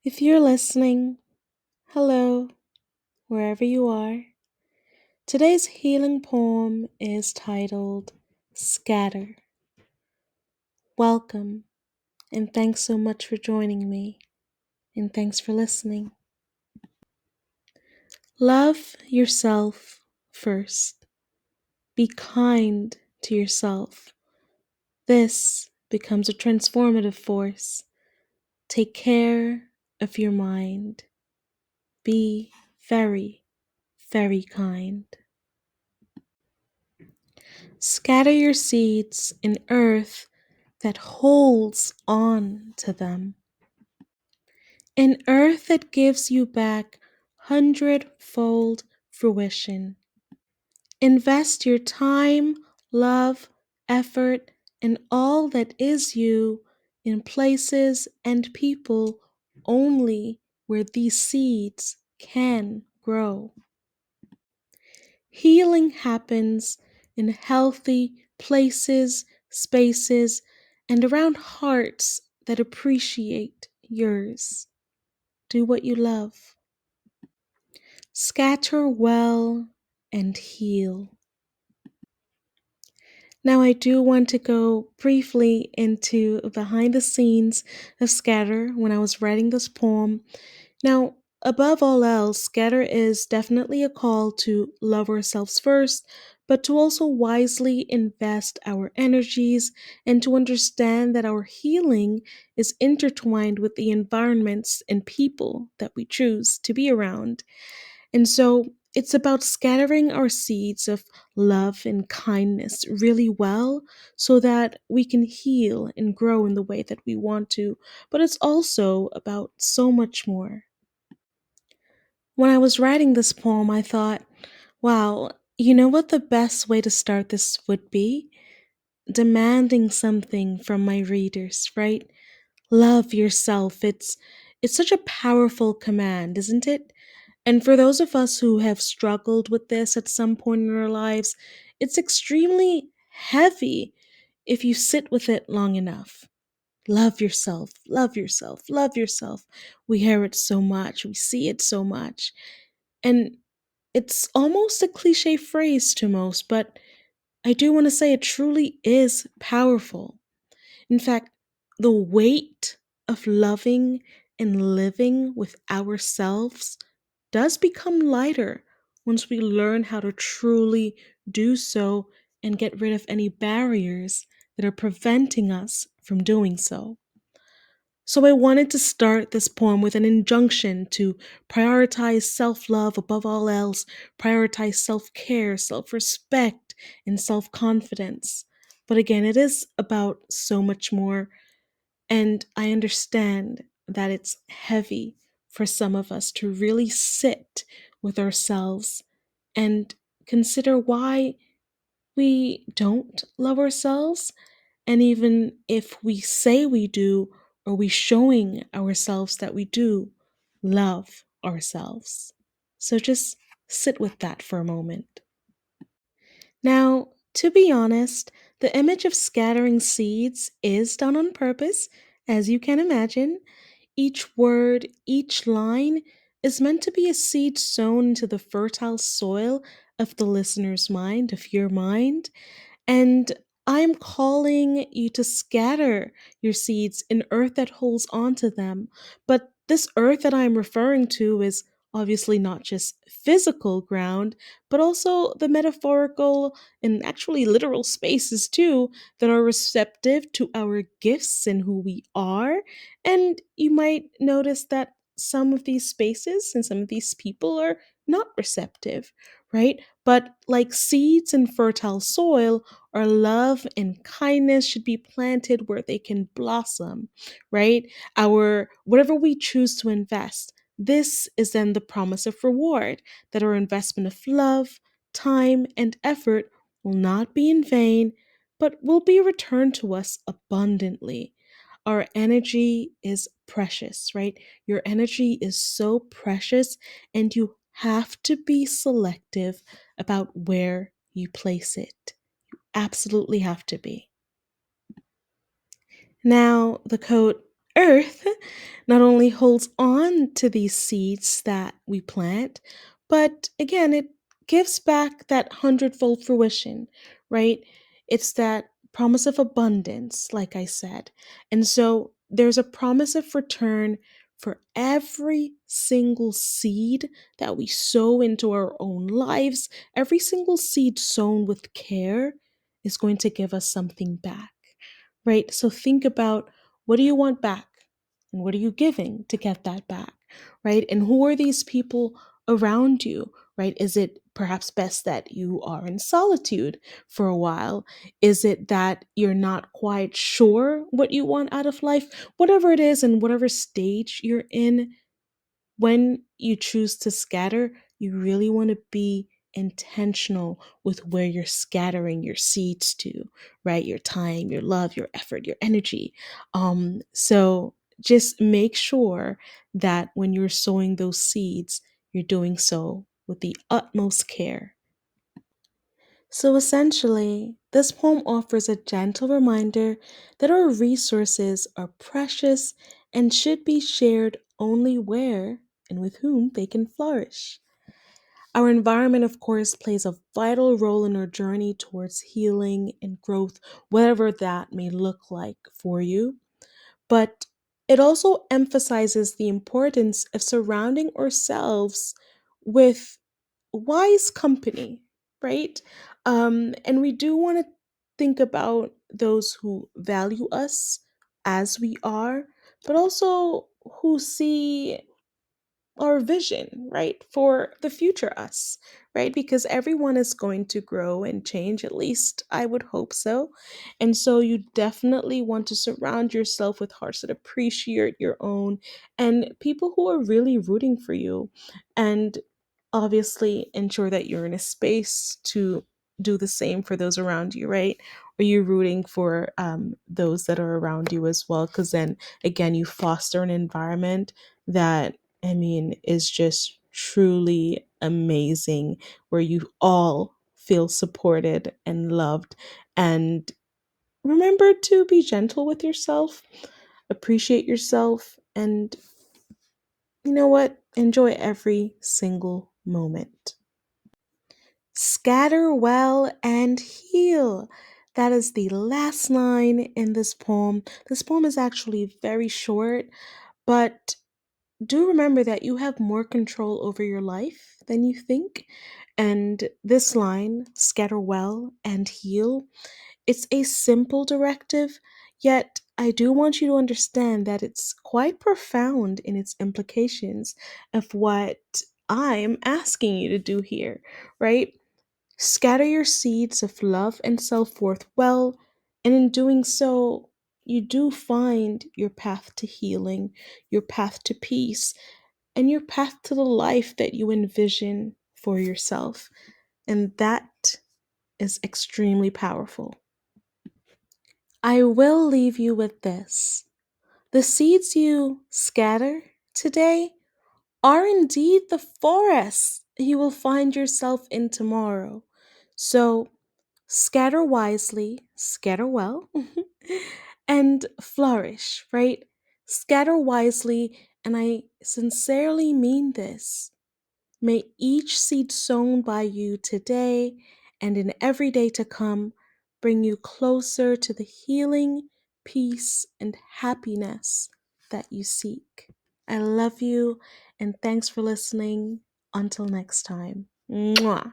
If you're listening, hello, wherever you are. Today's healing poem is titled Scatter. Welcome, and thanks so much for joining me, and thanks for listening. Love yourself first. Be kind to yourself. This becomes a transformative force. Take care of your mind. Be very, very kind. Scatter your seeds in earth that holds on to them. An earth that gives you back hundredfold fruition. Invest your time, love, effort, and all that is you in places and people only where these seeds can grow. Healing happens in healthy places, spaces, and around hearts that appreciate yours. Do what you love. Scatter well and heal. Now, I do want to go briefly into behind the scenes of Scatter when I was writing this poem. Now, above all else, Scatter is definitely a call to love ourselves first, but to also wisely invest our energies and to understand that our healing is intertwined with the environments and people that we choose to be around. And so it's about scattering our seeds of love and kindness really well so that we can heal and grow in the way that we want to. But it's also about so much more. When I was writing this poem, I thought, wow, you know what the best way to start this would be? Demanding something from my readers, right? Love yourself. It's such a powerful command, isn't it? And for those of us who have struggled with this at some point in our lives, it's extremely heavy if you sit with it long enough. Love yourself, love yourself, love yourself. We hear it so much, we see it so much. And it's almost a cliche phrase to most, but I do want to say it truly is powerful. In fact, the weight of loving and living with ourselves does become lighter once we learn how to truly do so and get rid of any barriers that are preventing us from doing so. So I wanted to start this poem with an injunction to prioritize self love above all else, prioritize self care, self respect, and self confidence. But again, it is about so much more, and I understand that it's heavy for some of us to really sit with ourselves and consider why we don't love ourselves. And even if we say we do, are we showing ourselves that we do love ourselves? So just sit with that for a moment. Now, to be honest, the image of scattering seeds is done on purpose, as you can imagine. Each word, each line is meant to be a seed sown into the fertile soil of the listener's mind, of your mind. And I'm calling you to scatter your seeds in earth that holds on to them. But this earth that I'm referring to is obviously not just physical ground, but also the metaphorical and actually literal spaces too that are receptive to our gifts and who we are. And you might notice that some of these spaces and some of these people are not receptive, right? But like seeds in fertile soil, our love and kindness should be planted where they can blossom, right? Our whatever we choose to invest, this is then the promise of reward that our investment of love, time, and effort will not be in vain, but will be returned to us abundantly. Our energy is precious, right? Your energy is so precious, and you have to be selective about where you place it. Absolutely have to be. Now, the quote Earth not only holds on to these seeds that we plant, but again, it gives back that hundredfold fruition, right? It's that promise of abundance, like I said. And so there's a promise of return for every single seed that we sow into our own lives. Every single seed sown with care is going to give us something back, right? So think about, what do you want back? And what are you giving to get that back, right? And who are these people around you, right? Is it perhaps best that you are in solitude for a while? Is it that you're not quite sure what you want out of life? Whatever it is, and whatever stage you're in, when you choose to scatter, you really want to be intentional with where you're scattering your seeds to, right? Your time, your love, your effort, your energy. So just make sure that when you're sowing those seeds, you're doing so with the utmost care. So essentially, this poem offers a gentle reminder that our resources are precious and should be shared only where and with whom they can flourish. Our environment, of course, plays a vital role in our journey towards healing and growth, whatever that may look like for you. But it also emphasizes the importance of surrounding ourselves with wise company, right? And we do want to think about those who value us as we are, but also who see our vision, right, for the future us, right? Because everyone is going to grow and change, at least I would hope so. And so you definitely want to surround yourself with hearts that appreciate your own and people who are really rooting for you. And obviously ensure that you're in a space to do the same for those around you, right? Are you rooting for those that are around you as well? Because then again, you foster an environment that, I mean, is just truly amazing, where you all feel supported and loved. And remember to be gentle with yourself, appreciate yourself, and you know what? Enjoy every single moment. Scatter well and heal. That is the last line in this poem. This poem is actually very short, but do remember that you have more control over your life than you think. And this line, scatter well and heal, it's a simple directive, yet I do want you to understand that it's quite profound in its implications of what I'm asking you to do here, right? Scatter your seeds of love and self worth well, and in doing so, you do find your path to healing, your path to peace, and your path to the life that you envision for yourself. And that is extremely powerful. I will leave you with this: the seeds you scatter today are indeed the forests you will find yourself in tomorrow. So scatter wisely, scatter well, and flourish, right? Scatter wisely, and I sincerely mean this. May each seed sown by you today and in every day to come bring you closer to the healing, peace, and happiness that you seek. I love you, and thanks for listening. Until next time. Mwah.